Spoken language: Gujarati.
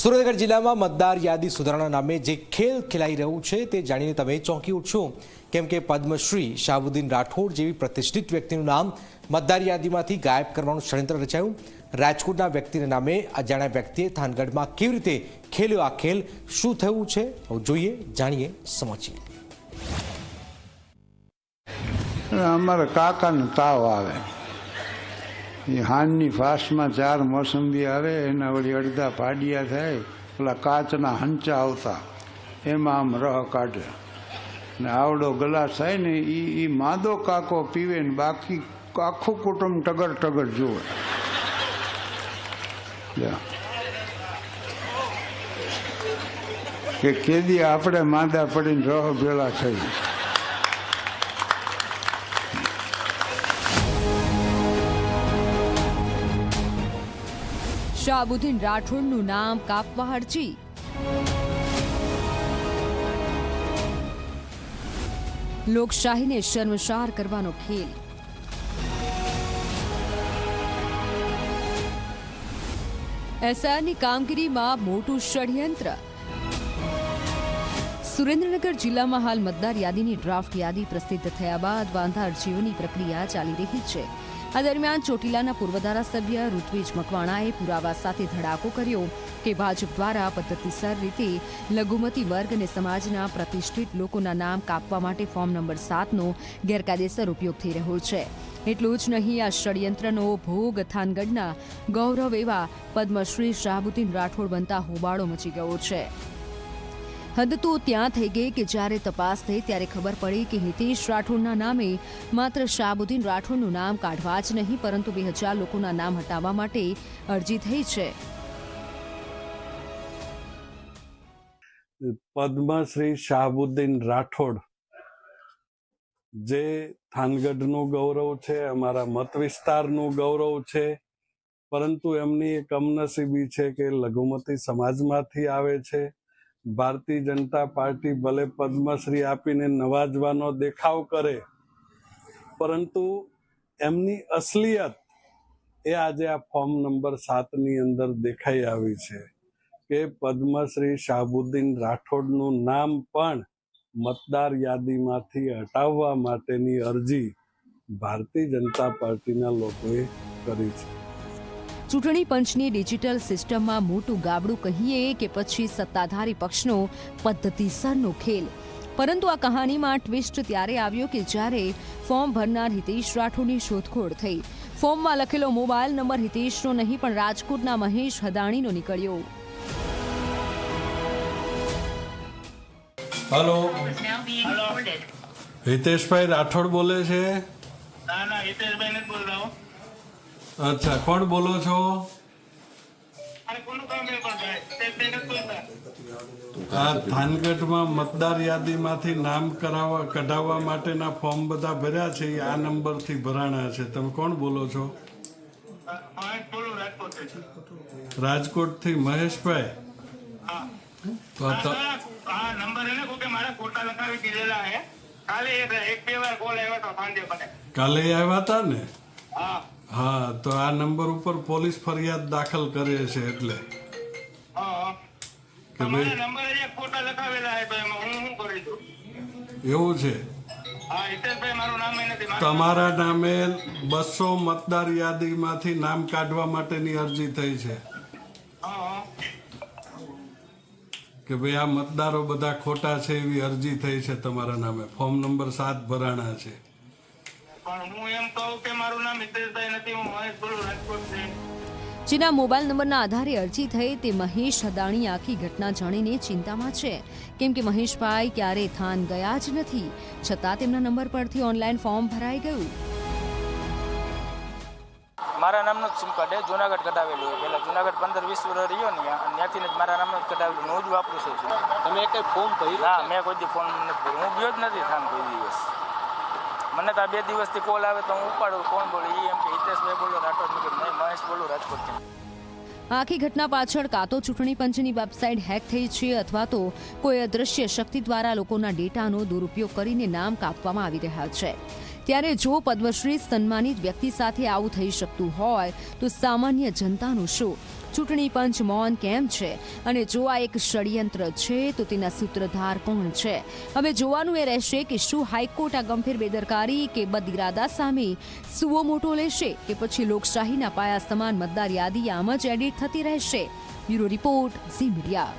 સુરેન્દ્રનગર જિલ્લામાં મતદાર યાદી સુધારણા નામે જે ખેલ ખેલાઈ રહ્યું છે તે જાણીને તમે ચોંકી ઉઠશો, કેમ કે પદ્મશ્રી શાહબુદ્દીન રાઠોડ જેવી પ્રતિષ્ઠિત વ્યક્તિનું નામ મતદાર યાદીમાંથી ગાયબ કરવાનું ષડયંત્ર રચાયું। રાજકોટના વ્યક્તિના નામે અજાણ્યા વ્યક્તિએ થાનગઢમાં કેવી રીતે ખેલ્યો આ ખેલ, શું થયું છે જોઈએ, જાણીએ, સમજીએ। અમારા કાકાને તાવ આવે, હાનની ફાસ્ટમાં 4 મોસંબી આવે, એના વળી અડધા પાડિયા થાય, પેલા કાચના હંચા આવતા એમાં આમ રહ કાઢે ને આવડો ગ્લાસ થાય ને એ માદો કાકો પીવે ને બાકી આખું કુટુંબ ટગર ટગર જુએ। કે કેદી આપણે માદા પડીને રહ ભેળા થઈ। શાહબુદ્દીન રાઠોડનું નામ કાપવા અરજી। લોકશાહીને શર્મસાર કરવાનો ખેલ। એસઆરની કામગીરીમાં મોટું ષડયંત્ર। સુરેન્દ્રનગર જિલ્લામાં હાલ મતદાર યાદીની ડ્રાફ્ટ યાદી પ્રસિદ્ધ થયા બાદ વાંધા અરજીઓની પ્રક્રિયા ચાલી રહી છે। આ દરમિયાન ચોટીલાના પૂર્વ ધારાસભ્ય ઋત્વિજ મકવાણાએ પુરાવા સાથે ધડાકો કર્યો કે ભાજપ દ્વારા પદ્ધતિસર રીતે લઘુમતી વર્ગ અને સમાજના પ્રતિષ્ઠિત લોકોના નામ કાપવા માટે ફોર્મ નંબર 7નો ગેરકાયદેસર ઉપયોગ થઈ રહ્યો છે। એટલું જ નહીં, આ ષડયંત્રનો ભોગ થાનગઢના ગૌરવ એવા પદ્મશ્રી શાહબુદ્દીન રાઠોડ બનતા હોબાળો મચી ગયો છે। હદ તો ત્યાં થઈ ગઈ કે જ્યારે તપાસ થઈ ત્યારે ખબર પડી કે હિતેશ રાઠોડના નામે માત્ર શાહબુદ્દીન રાઠોડનું નામ કાઢવા જ નહીં, પરંતુ 2000 લોકોના નામ હટાવવા માટે અરજી થઈ છે। પદ્મશ્રી શાહબુદ્દીન રાઠોડ જે થાનગઢનું ગૌરવ છે, અમારા મત વિસ્તારનું ગૌરવ છે, પરંતુ એમની એક કમનસીબી છે કે લઘુમતી સમાજમાંથી આવે છે। ભારતીય જનતા પાર્ટી ભલે પદ્મશ્રી આપીને નવાજવાનો દેખાવ કરે, પરંતુ એમની અસલિયત એ આજે આ ફોર્મ નંબર 7ની અંદર દેખાઈ આવી છે કે પદ્મશ્રી શાહબુદ્દીન રાઠોડનું નામ પણ મતદાર યાદીમાંથી હટાવવા માટેની અરજી ભારતીય જનતા પાર્ટીના લોકોએ કરી છે। ચૂંટણી પંચની ડિજિટલ સિસ્ટમમાં મોટું ગાબડું કહીએ કે પછી સત્તાધારી પક્ષનો પદ્ધતિસરનો ખેલ। પરંતુ આ કહાનીમાં ટ્વિસ્ટ ત્યારે આવ્યો કે જ્યારે ફોર્મ ભરનાર હિતેશ રાઠોડની શોધખોળ થઈ। ફોર્મમાં લખેલો મોબાઈલ નંબર હિતેશનો નહીં પણ રાજકોટના મહેશ હદાણીનો નીકળ્યો। હેલો, હિતેશભાઈ રાઠોડ બોલે છે? ના ના, હિતેશભાઈ નથી બોલ રહા હું। અચ્છા, કોણ બોલો છો? આ થાનગઢમાં મતદાર યાદીમાંથી નામ કઢાવવા માટેના ફોર્મ બધા ભર્યા છે, આ નંબરથી ભરાણા છે, તમે કોણ બોલો છો? રાજકોટથી મહેશભાઈ? કાલે આવ્યા હતા ને? હા, તો આ નંબર ઉપર પોલીસ ફરિયાદ દાખલ કરે છે, એટલે કે ભાઈ એવું છે। તમારા નામે 200 મતદાર યાદીમાંથી નામ કાઢવા માટેની અરજી થઈ છે કે ભાઈ આ મતદારો બધા ખોટા છે એવી અરજી થઈ છે તમારા નામે, ફોર્મ નંબર 7 ભરાણા છે। જેના મોબાઈલ નંબરના આધારે અરજી થઈ તે મહેશ હદાણી આખી ઘટના જાણીને ચિંતામાં છે, કેમ કે મહેશભાઈ ક્યારે થાન ગયા જ નથી, છતાં તેમના નંબર પરથી ઓનલાઈન ફોર્મ ભરાઈ ગયું। મારા નામનું જ સિમ કાર્ડ જુનાગઢ કઢાવેલું હોય, પહેલાં જુનાગઢ 15-20 વર્ષ રહ્યો ને ત્યાંથી જ મારા નામનું જ કઢાવેલું, હું જ વાપરું છું। તમે એક ફોર્મ ભર્યું? ના, મેં કોઈ દી ફોર્મ નથી ભર્યું, હું ગયો જ નથી થાન કોઈ દિવસ। મને તો આ 2 દિવસથી કોલ આવે તો હું ઉપાડું, કોણ બોલે એમ કે હિતેશભાઈ બોલો રાઠોડ, નહીં મહેશ બોલું રાજકોટથી। આખી ઘટના પાછળ કાં તો ચૂંટણી પંચની વેબસાઇટ હેક થઈ છે અથવા તો કોઈ અદૃશ્ય શક્તિ દ્વારા લોકોના ડેટાનો દુરુપયોગ કરીને નામ કાપવામાં આવી રહ્યા છે। ત્યારે જો પદ્મશ્રી સન્માનિત વ્યક્તિ સાથે આવું થઈ શકતું હોય તો સામાન્ય જનતાનું શું? ચૂંટણી પંચ મૌન કેમ છે અને જો આ એક ષડયંત્ર છે તો તેના સૂત્રધાર કોણ છે? હવે જોવાનું એ રહેશે કે શું હાઈકોર્ટ આ ગંભીર બેદરકારી કે બદઇરાદા સામે સુઓ મોટો લેશે કે પછી લોકશાહીના પાયા સમાન મતદાર યાદી આમ જ એડિટ થતી રહેશે. Bureau report, Zee media.